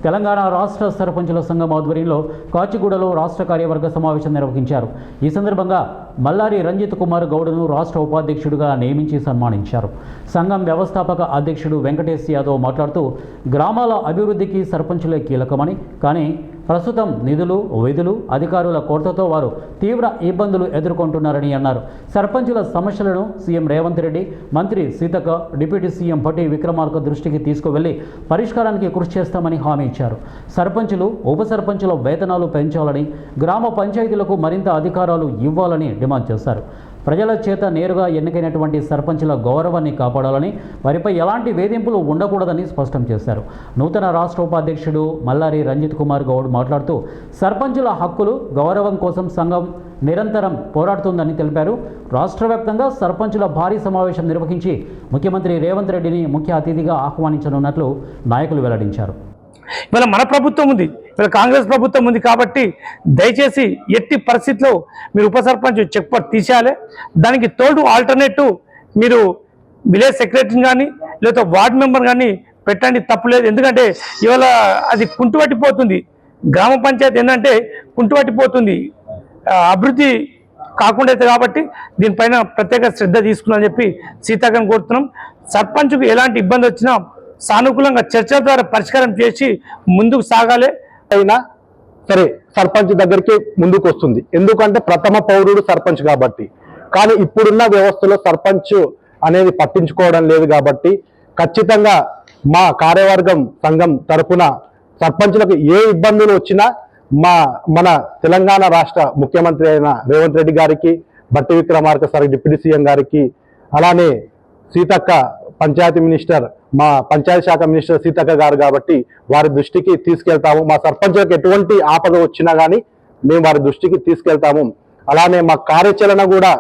తెలంగాణ రాష్ట్ర సర్పంచుల సంఘం ఆధ్వర్యంలో కాచిగూడలో రాష్ట్ర కార్యవర్గ సమావేశం నిర్వహించారు. ఈ సందర్భంగా మల్లారి రంజిత్ కుమార్ గౌడ్ను రాష్ట్ర ఉపాధ్యక్షుడిగా నియమించి సన్మానించారు. సంఘం వ్యవస్థాపక అధ్యక్షుడు వెంకటేష్ యాదవ్ మాట్లాడుతూ గ్రామాల అభివృద్ధికి సర్పంచులే కీలకమని, కానీ ప్రస్తుతం నిధులు, విధులు, అధికారుల కొరతతో వారు తీవ్ర ఇబ్బందులు ఎదుర్కొంటున్నారని అన్నారు. సర్పంచుల సమస్యలను సీఎం రేవంత్ రెడ్డి, మంత్రి సీతక్క, డిప్యూటీ సీఎం భట్టి విక్రమార్క దృష్టికి తీసుకువెళ్లి పరిష్కారానికి కృషి చేస్తామని హామీ ఇచ్చారు. సర్పంచులు, ఉప సర్పంచుల వేతనాలు పెంచాలని, గ్రామ పంచాయతీలకు మరింత అధికారాలు ఇవ్వాలని డిమాండ్ చేశారు. ప్రజల చేత నేరుగా ఎన్నికైనటువంటి సర్పంచుల గౌరవాన్ని కాపాడాలని, వారిపై ఎలాంటి వేధింపులు ఉండకూడదని స్పష్టం చేశారు. నూతన రాష్ట్ర ఉపాధ్యక్షుడు మల్లారి రంజిత్ కుమార్ గౌడ్ మాట్లాడుతూ సర్పంచుల హక్కులు, గౌరవం కోసం సంఘం నిరంతరం పోరాడుతుందని తెలిపారు. రాష్ట్ర వ్యాప్తంగా సర్పంచుల భారీ సమావేశం నిర్వహించి ముఖ్యమంత్రి రేవంత్ రెడ్డిని ముఖ్య అతిథిగా ఆహ్వానించనున్నట్లు నాయకులు వెల్లడించారు. ఇవాళ మన ప్రభుత్వం ఉంది, ఇవాళ కాంగ్రెస్ ప్రభుత్వం ఉంది కాబట్టి దయచేసి ఎట్టి పరిస్థితిలో మీరు ఉప సర్పంచ్ చెక్ పవర్ తీసేయాలి. దానికి తోడు ఆల్టర్నేటివ్ మీరు విలేజ్ సెక్రటరీని కానీ లేదా వార్డు మెంబర్ కానీ పెట్టండి, తప్పులేదు. ఎందుకంటే ఇవాళ అది కుంటుపట్టిపోతుంది, గ్రామ పంచాయతీ ఏంటంటే కుంటుపట్టిపోతుంది, అభివృద్ధి కాకుండా అయితే. కాబట్టి దీనిపైన ప్రత్యేక శ్రద్ధ తీసుకున్నామని చెప్పి సీతాకని కోరుతున్నాం. సర్పంచ్కు ఎలాంటి ఇబ్బంది వచ్చినా సానుకూలంగా చర్చల ద్వారా పరిష్కారం చేసి ముందుకు సాగాలి. అయినా సరే సర్పంచ్ దగ్గరికి ముందుకు వస్తుంది, ఎందుకంటే ప్రథమ పౌరుడు సర్పంచ్ కాబట్టి. కానీ ఇప్పుడున్న వ్యవస్థలో సర్పంచ్ అనేది పట్టించుకోవడం లేదు కాబట్టి ఖచ్చితంగా మా కార్యవర్గం సంఘం తరఫున సర్పంచ్లకు ఏ ఇబ్బందులు వచ్చినా మన తెలంగాణ రాష్ట్ర ముఖ్యమంత్రి అయిన రేవంత్ రెడ్డి గారికి, Bhatti Vikramarka sir deputy CM గారికి, అలానే సీతక్క పంచాయతీ మినిస్టర్, మా పంచాయతీ శాఖ మినిస్టర్ సీతక్క గారు కాబట్టి వారి దృష్టికి తీసుకెళ్తాము. మా సర్పంచులకు ఎటువంటి ఆపద వచ్చినా కానీ మేము వారి దృష్టికి తీసుకెళ్తాము. అలానే మా కార్యాచరణ కూడా